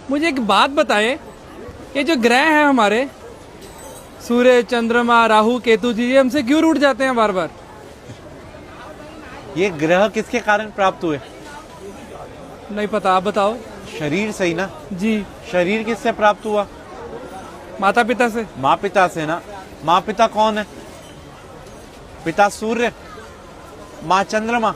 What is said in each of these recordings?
मुझे एक बात बताएं, ये जो ग्रह हैं हमारे सूर्य, चंद्रमा, राहु, केतु जी, ये हमसे क्यों रूठ जाते हैं बार बार? ये ग्रह किसके कारण प्राप्त हुए? नहीं पता, आप बताओ। शरीर से ही ना। जी। शरीर किससे प्राप्त हुआ? माता पिता से। माँ पिता से ना। माँ पिता कौन है? पिता सूर्य, माँ चंद्रमा।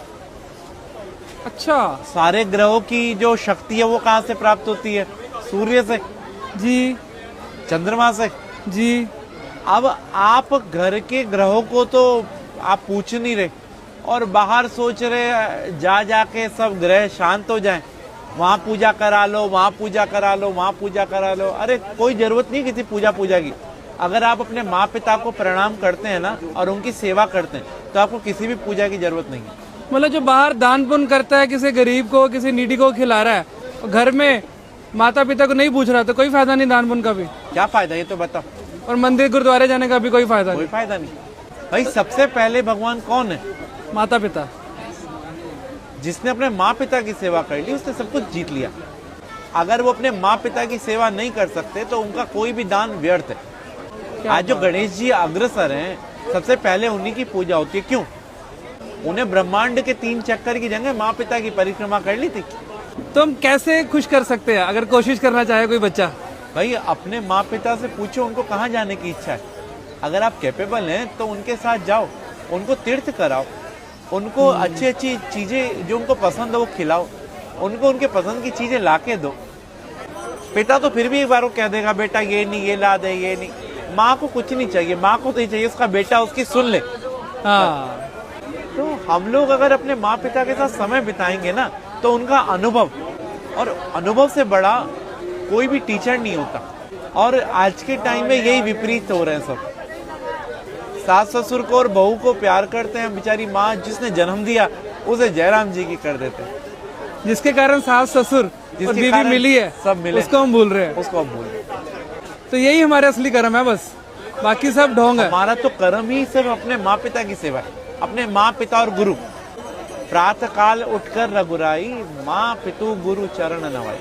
अच्छा। सारे ग्रहों की जो शक्ति है वो कहाँ से प्राप्त होती है? सूर्य से। जी। चंद्रमा से। जी। अब आप घर के ग्रहों को तो आप पूछ नहीं रहे और बाहर सोच रहे जा जाके सब ग्रह शांत हो जाएं, वहां पूजा करा लो, वहां पूजा करा लो, वहां पूजा करा लो। अरे कोई जरूरत नहीं किसी पूजा की। अगर आप अपने माँ पिता को प्रणाम करते हैं ना और उनकी सेवा करते हैं तो आपको किसी भी पूजा की जरूरत नहीं है। मतलब जो बाहर दान पुण्य करता है, किसी गरीब को, किसी नीडी को खिला रहा है, और घर में माता पिता को नहीं पूछ रहा, तो कोई फायदा नहीं दान पुण्य का भी। क्या फायदा ये तो बताओ। और मंदिर गुरुद्वारे जाने का भी कोई फायदा कोई फायदा नहीं। भाई सबसे पहले भगवान कौन है? माता पिता। जिसने अपने माँ पिता की सेवा कर ली उसने सब कुछ जीत लिया। अगर वो अपने माँ पिता की सेवा नहीं कर सकते तो उनका कोई भी दान व्यर्थ है। आज जो गणेश जी अग्रसर हैं, सबसे पहले उन्हीं की पूजा होती है। क्यों? उन्हें ब्रह्मांड के 3 चक्कर की जगह माँ पिता की परिक्रमा कर ली थी। तो हम कैसे खुश कर सकते हैं अगर कोशिश करना चाहे कोई बच्चा? भाई अपने माँ पिता से पूछो उनको कहाँ जाने की इच्छा है। अगर आप कैपेबल हैं तो उनके साथ जाओ, उनको तीर्थ कराओ, उनको अच्छी अच्छी चीजें जो उनको पसंद है वो खिलाओ, उनको उनके पसंद की चीजें लाके दो। पिता तो फिर भी एक बार वो कह देगा बेटा ये नहीं, ये ला दे, ये नहीं। माँ को कुछ नहीं चाहिए, माँ को तो ये चाहिए उसका बेटा उसकी सुन ले। हाँ। तो हम लोग अगर अपने माँ पिता के साथ समय बिताएंगे ना तो उनका अनुभव, और अनुभव से बड़ा कोई भी टीचर नहीं होता। और आज के टाइम में यही विपरीत हो रहे हैं सब। सास ससुर को और बहू को प्यार करते हैं, बेचारी माँ जिसने जन्म दिया उसे जयराम जी की कर देते हैं। जिसके कारण सास ससुर और बीवी मिली है, सब मिले, उसको हम भूल रहे हैं। उसको हम भूल रहे हैं। तो यही हमारे असली कर्म है, बस बाकी सब ढोंग है। हमारा तो कर्म ही सिर्फ अपने माँ पिता की सेवा है, अपने माँ पिता और गुरु। प्रातः काल उठकर रघुराई, माँ पितु गुरु चरण नवाई।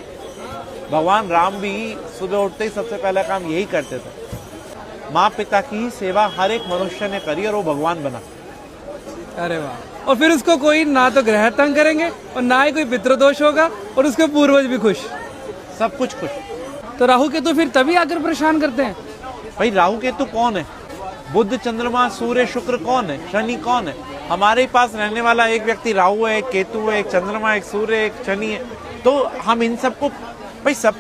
भगवान राम भी सुबह उठते ही सबसे पहला काम यही करते थे। माँ पिता की ही सेवा हर एक मनुष्य ने करी और वो भगवान बना। अरे वाह। और फिर उसको कोई ना तो ग्रह तंग करेंगे और ना ही कोई पितृदोष होगा, और उसके पूर्वज भी खुश, सब कुछ खुश। तो राहु केतु फिर तभी आकर परेशान करते हैं। भाई राहु केतु कौन है? बुध, चंद्रमा, सूर्य, शुक्र कौन है? शनि कौन है? हमारे पास रहने वाला एक व्यक्ति राहु है, एक केतु है, एक चंद्रमा, एक सूर्य, एक शनि है। तो हम इन सबको भाई सब